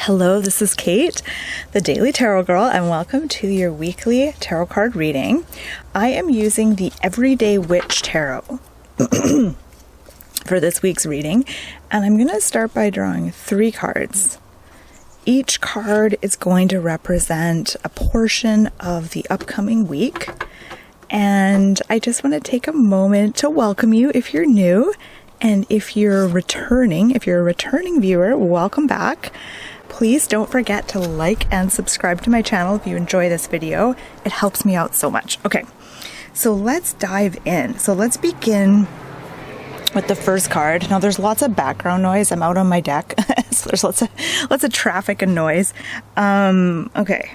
Hello, this is Kate, the Daily Tarot Girl, and welcome to your weekly tarot card reading. I am using the Everyday Witch Tarot for this week's reading, and I'm going to start by drawing 3 cards. Each card is going to represent a portion of the upcoming week, and I just want to take a moment to welcome you if you're new, and if you're a returning viewer, welcome back. Please don't forget to like and subscribe to my channel if you enjoy this video. It helps me out so much. Okay, so let's dive in. So let's begin with the first card. Now there's lots of background noise. I'm out on my deck. So there's lots of traffic and noise. Okay.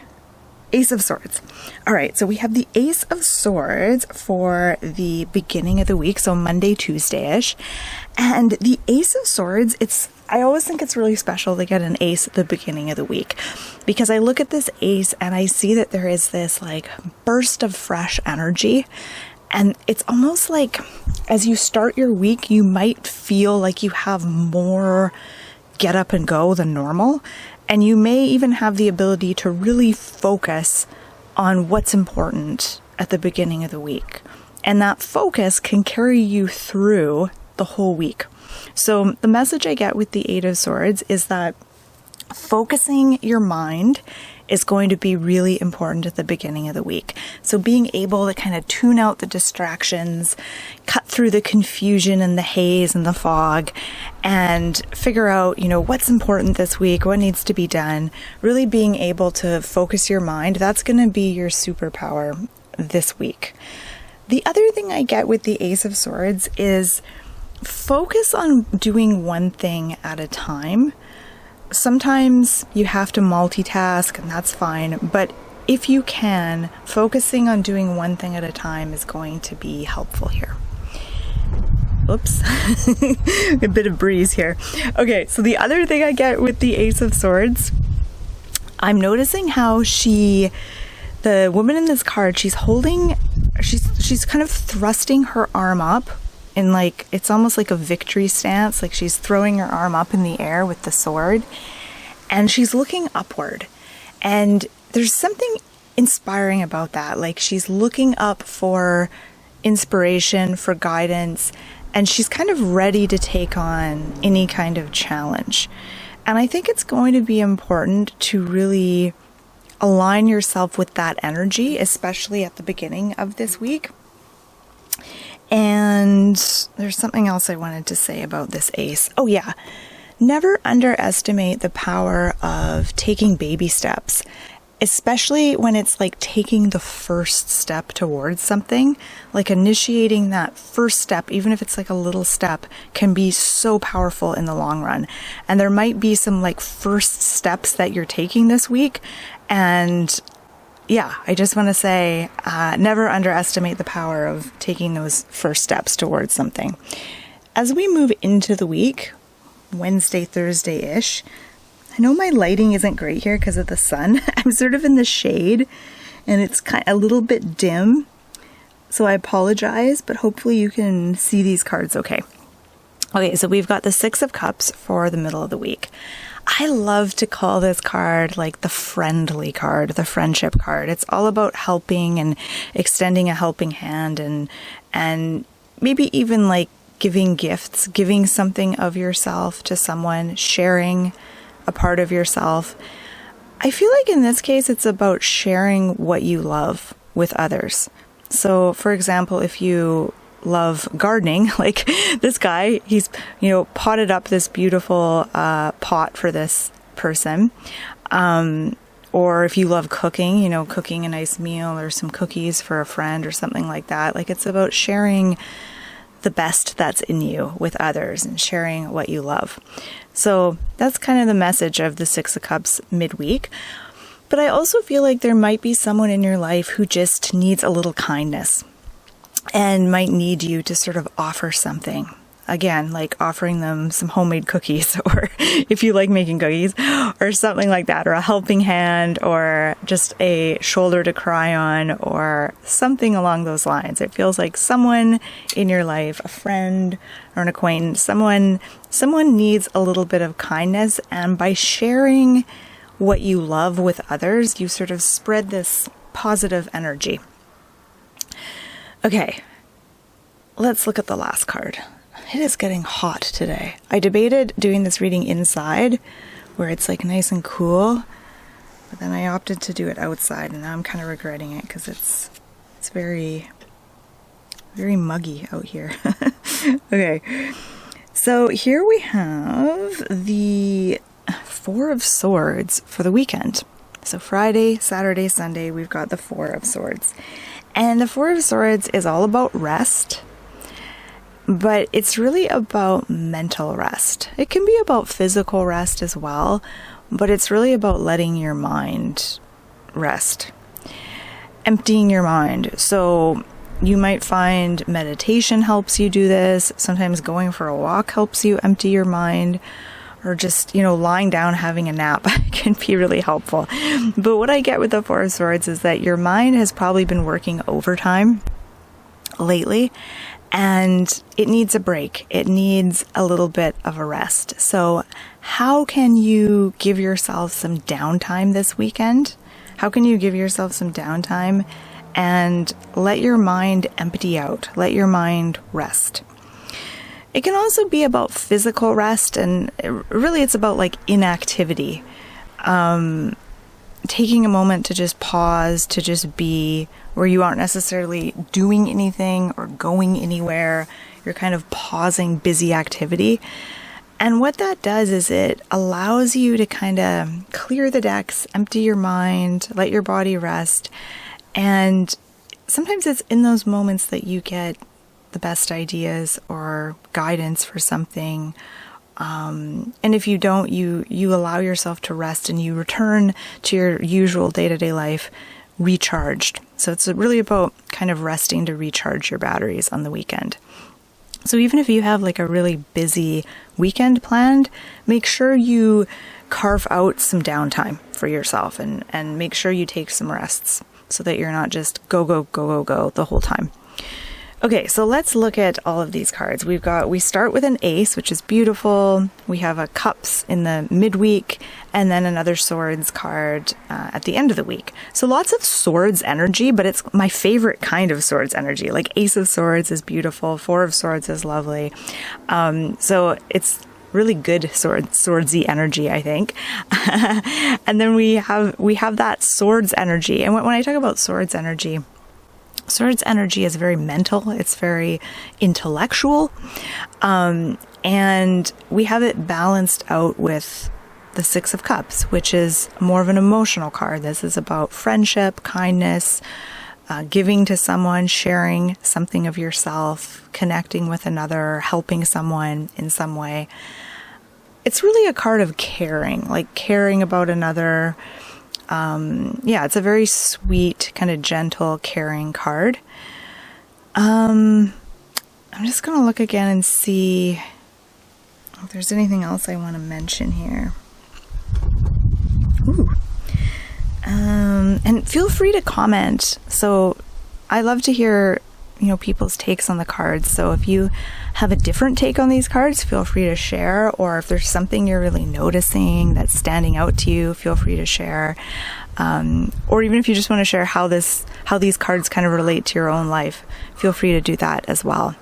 Ace of Swords. All right, so we have the Ace of Swords for the beginning of the week, so Monday, Tuesday-ish. And the Ace of Swords, I always think it's really special to get an ace at the beginning of the week, because I look at this ace and I see that there is this like burst of fresh energy. And it's almost like as you start your week, you might feel like you have more get up and go than normal. And you may even have the ability to really focus on what's important at the beginning of the week. And that focus can carry you through the whole week. So the message I get with the Eight of Swords is that focusing your mind is going to be really important at the beginning of the week. So being able to kind of tune out the distractions, cut through the confusion and the haze and the fog, and figure out, what's important this week, what needs to be done, really being able to focus your mind, that's going to be your superpower this week. The other thing I get with the Ace of Swords is focus on doing one thing at a time. Sometimes you have to multitask, and that's fine, but if you can, focusing on doing one thing at a time is going to be helpful here. Oops, a bit of breeze here. Okay, so the other thing I get with the Ace of Swords, I'm noticing how the woman in this card, she's kind of thrusting her arm up in it's almost like a victory stance, like she's throwing her arm up in the air with the sword, and she's looking upward. And there's something inspiring about that. Like she's looking up for inspiration, for guidance, and she's kind of ready to take on any kind of challenge. And I think it's going to be important to really align yourself with that energy, especially at the beginning of this week. And there's something else I wanted to say about this ace. Oh yeah, never underestimate the power of taking baby steps, especially when it's like taking the first step towards something. Like initiating that first step, even if it's like a little step, can be so powerful in the long run. And there might be some first steps that you're taking this week, and yeah, I just want to say, never underestimate the power of taking those first steps towards something. As we move into the week, Wednesday, Thursday-ish, I know my lighting isn't great here because of the sun. I'm sort of in the shade and it's kind of a little bit dim. So I apologize, but hopefully you can see these cards okay. Okay, so we've got the Six of Cups for the middle of the week. I love to call this card the friendly card, the friendship card. It's all about helping and extending a helping hand and maybe even giving gifts, giving something of yourself to someone, sharing a part of yourself. I feel like in this case, it's about sharing what you love with others. So for example, if you love gardening, like this guy, he's potted up this beautiful pot for this person, or if you love cooking, cooking a nice meal or some cookies for a friend or something like that. It's about sharing the best that's in you with others and sharing what you love. So that's kind of the message of the Six of Cups midweek. But I also feel like there might be someone in your life who just needs a little kindness and might need you to sort of offer something Again, like offering them some homemade cookies, or if you like making cookies, or something like that, or a helping hand, or just a shoulder to cry on, or something along those lines. It feels like someone in your life, a friend or an acquaintance, someone needs a little bit of kindness, and by sharing what you love with others, you sort of spread this positive energy. Okay, let's look at the last card. It is getting hot today. I debated doing this reading inside where it's like nice and cool, but then I opted to do it outside, and now I'm kind of regretting it because it's very, very muggy out here. Okay, so here we have the Four of Swords for the weekend. So Friday, Saturday, Sunday, we've got the Four of Swords. And the Four of Swords is all about rest. But it's really about mental rest. It can be about physical rest as well, but it's really about letting your mind rest, emptying your mind. So you might find meditation helps you do this. Sometimes going for a walk helps you empty your mind, or just, lying down, having a nap can be really helpful. But what I get with the Four of Swords is that your mind has probably been working overtime lately, and it needs a break. It needs a little bit of a rest. So how can you give yourself some downtime this weekend? How can you give yourself some downtime and let your mind empty out? Let your mind rest. It can also be about physical rest, and really it's about like inactivity. Taking a moment to just pause, to just be, where you aren't necessarily doing anything or going anywhere. You're kind of pausing busy activity. And what that does is it allows you to kind of clear the decks, empty your mind, let your body rest. And sometimes it's in those moments that you get the best ideas or guidance for something. And if you don't, you allow yourself to rest, and you return to your usual day-to-day life recharged. So it's really about kind of resting to recharge your batteries on the weekend. So even if you have like a really busy weekend planned, make sure you carve out some downtime for yourself, and make sure you take some rests so that you're not just go the whole time. Okay, so let's look at all of these cards. We start with an ace, which is beautiful. We have a cups in the midweek, and then another swords card at the end of the week. So lots of swords energy, but it's my favorite kind of swords energy. Like Ace of Swords is beautiful. Four of Swords is lovely. So it's really good swordsy energy, I think. And then we have that swords energy. And when I talk about swords energy is very mental. It's very intellectual. And we have it balanced out with the Six of Cups, which is more of an emotional card. This is about friendship, kindness, giving to someone, sharing something of yourself, connecting with another, helping someone in some way. It's really a card of caring, like caring about another. It's a very sweet, kind of gentle, caring card. I'm just going to look again and see if there's anything else I want to mention here. Ooh. And feel free to comment. So I love to hear, people's takes on the cards. So if you have a different take on these cards, feel free to share. Or if there's something you're really noticing that's standing out to you, feel free to share. Or even if you just want to share how these cards kind of relate to your own life, feel free to do that as well.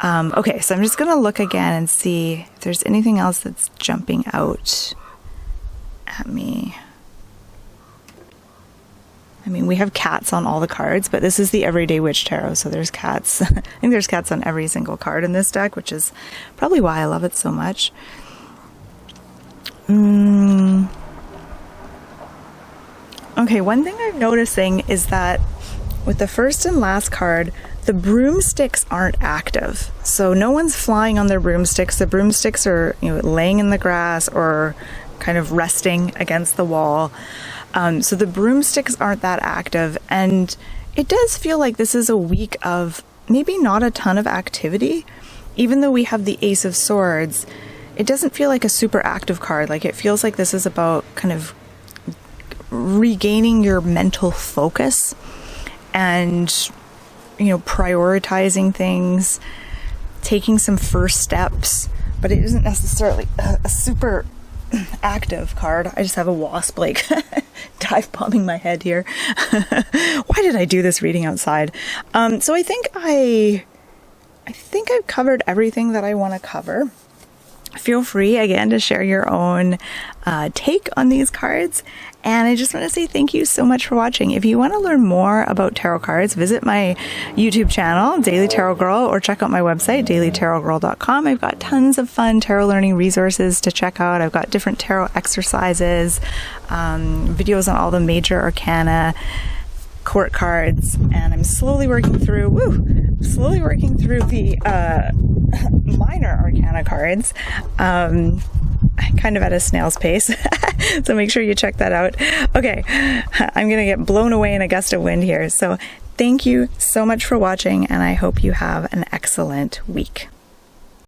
Okay, so I'm just going to look again and see if there's anything else that's jumping out at me. I mean, we have cats on all the cards, but this is the Everyday Witch Tarot, so there's cats. I think there's cats on every single card in this deck, which is probably why I love it so much. Okay, one thing I'm noticing is that with the first and last card, the broomsticks aren't active. So no one's flying on their broomsticks. The broomsticks are, laying in the grass or kind of resting against the wall. So the broomsticks aren't that active, and it does feel like this is a week of maybe not a ton of activity, even though we have the Ace of Swords, it doesn't feel like a super active card. Like, it feels like this is about kind of regaining your mental focus and, prioritizing things, taking some first steps, but it isn't necessarily a super active card. I just have a wasp like dive bombing my head here. Why did I do this reading outside? So I think I've covered everything that I want to cover. Feel free again to share your own take on these cards. And I just want to say thank you so much for watching. If you want to learn more about tarot cards, visit my YouTube channel, Daily Tarot Girl, or check out my website, dailytarotgirl.com. I've got tons of fun tarot learning resources to check out. I've got different tarot exercises, videos on all the major arcana, court cards, and I'm slowly working through the minor arcana cards. Kind of at a snail's pace. So make sure you check that out. Okay, I'm going to get blown away in a gust of wind here. So thank you so much for watching, and I hope you have an excellent week.